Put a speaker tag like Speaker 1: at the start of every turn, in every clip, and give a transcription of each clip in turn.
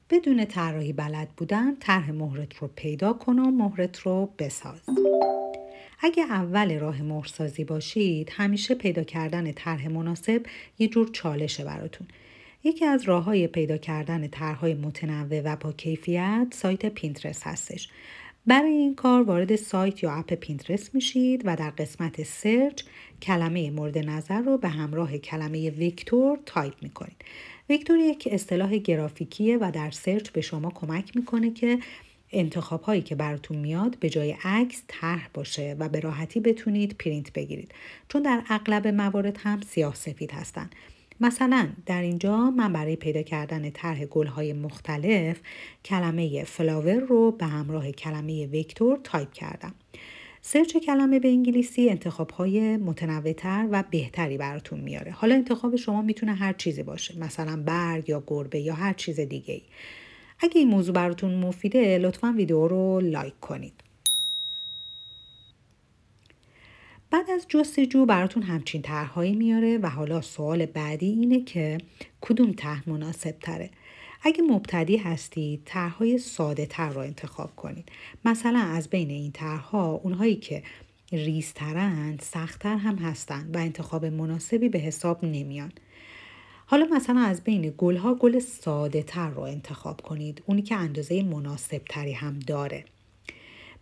Speaker 1: بدون طراحی بلد بودن، طرح مهرت رو پیدا کن و مهرت رو بساز. اگه اول راه مهرسازی باشید، همیشه پیدا کردن طرح مناسب یه جور چالشه براتون. یکی از راه‌های پیدا کردن طرح‌های متنوع و با کیفیت سایت پینترست هستش. برای این کار وارد سایت یا اپ پینترست میشید و در قسمت سرچ کلمه مورد نظر رو به همراه کلمه وکتور تایپ میکنید. وکتور یک اصطلاح گرافیکیه و در سرچ به شما کمک میکنه که انتخاب هایی که براتون میاد به جای عکس طرح باشه و به راحتی بتونید پرینت بگیرید، چون در اغلب موارد هم سیاه سفید هستن. مثلا در اینجا من برای پیدا کردن طرح گل‌های مختلف کلمه فلاور رو به همراه کلمه وکتور تایپ کردم. سرچ کلمه به انگلیسی انتخاب‌های متنوع‌تر و بهتری براتون میاره. حالا انتخاب شما میتونه هر چیزی باشه، مثلا برگ یا گربه یا هر چیز دیگه‌ای. اگه این موضوع براتون مفیده، لطفاً ویدیو رو لایک کنید. بعد از جستجو براتون همچین طرح‌هایی میاره و حالا سوال بعدی اینه که کدوم طرح مناسب تره. اگه مبتدی هستید، طرح‌های ساده‌تر رو انتخاب کنید. مثلا از بین این طرح‌ها اونهایی که ریزترن، سخت‌تر هم هستن و انتخاب مناسبی به حساب نمیان. حالا مثلا از بین گل‌ها گل ساده‌تر رو انتخاب کنید، اونی که اندازه مناسب‌تری هم داره.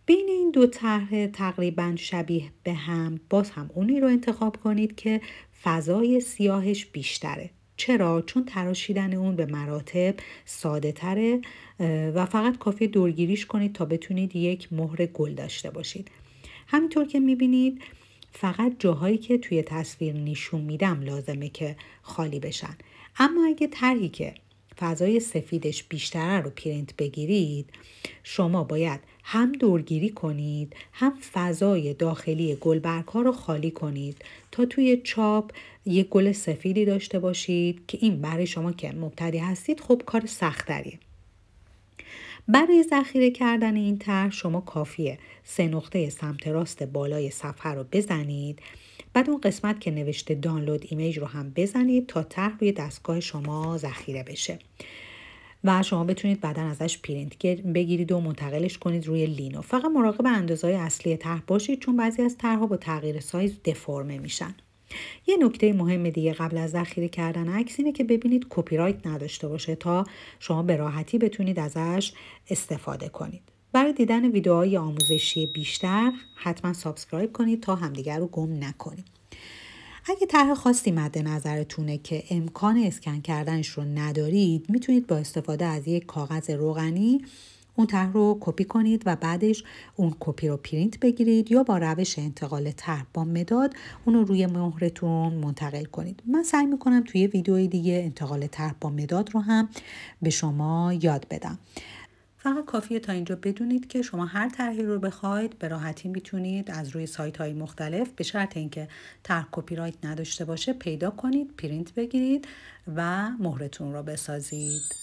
Speaker 1: بین این دو طرح تقریبا شبیه به هم، باز هم اونی رو انتخاب کنید که فضای سیاهش بیشتره. چرا؟ چون تراشیدن اون به مراتب ساده تره و فقط کافیه دورگیریش کنید تا بتونید یک مهر گل داشته باشید. همینطور که میبینید فقط جاهایی که توی تصویر نشون میدم لازمه که خالی بشن. اما اگه طرحی که فضای سفیدش بیشتره رو پرینت بگیرید، شما باید هم دورگیری کنید، هم فضای داخلی گلبرگ ها رو خالی کنید تا توی چاپ یک گل سفیدی داشته باشید که این برای شما که مبتدی هستید خب کار سخت‌تریه. برای ذخیره کردن این طرح شما کافیه 3 نقطه سمت راست بالای صفحه رو بزنید، بعد اون قسمت که نوشته دانلود ایمیج رو هم بزنید تا طرح روی دستگاه شما ذخیره بشه و شما بتونید بعداً ازش پرینت بگیرید و منتقلش کنید روی لینو. فقط مراقب اندازه‌های اصلی طرح باشید، چون بعضی از طرح‌ها با تغییر سایز دفرمه میشن. یه نکته مهم دیگه قبل از ذخیره کردن عکس اینه که ببینید کپی رایت نداشته باشه تا شما به راحتی بتونید ازش استفاده کنید. برای دیدن ویدیوهای آموزشی بیشتر حتما سابسکرایب کنید تا همدیگر رو گم نکنید. اگه طرح خاصی مد نظرتونه که امکان اسکن کردنش رو ندارید، میتونید با استفاده از یک کاغذ روغنی اون طرح رو کپی کنید و بعدش اون کپی رو پرینت بگیرید یا با روش انتقال طرح با مداد اون رو روی مهرتون منتقل کنید. من سعی میکنم توی ویدیوی دیگه انتقال طرح با مداد رو هم به شما یاد بدم. فقط کافیه تا اینجا بدونید که شما هر طرحی رو بخواید به راحتی میتونید از روی سایت‌های مختلف به شرط اینکه طرح کپی رایت نداشته باشه پیدا کنید، پرینت بگیرید و مهرتون رو بسازید.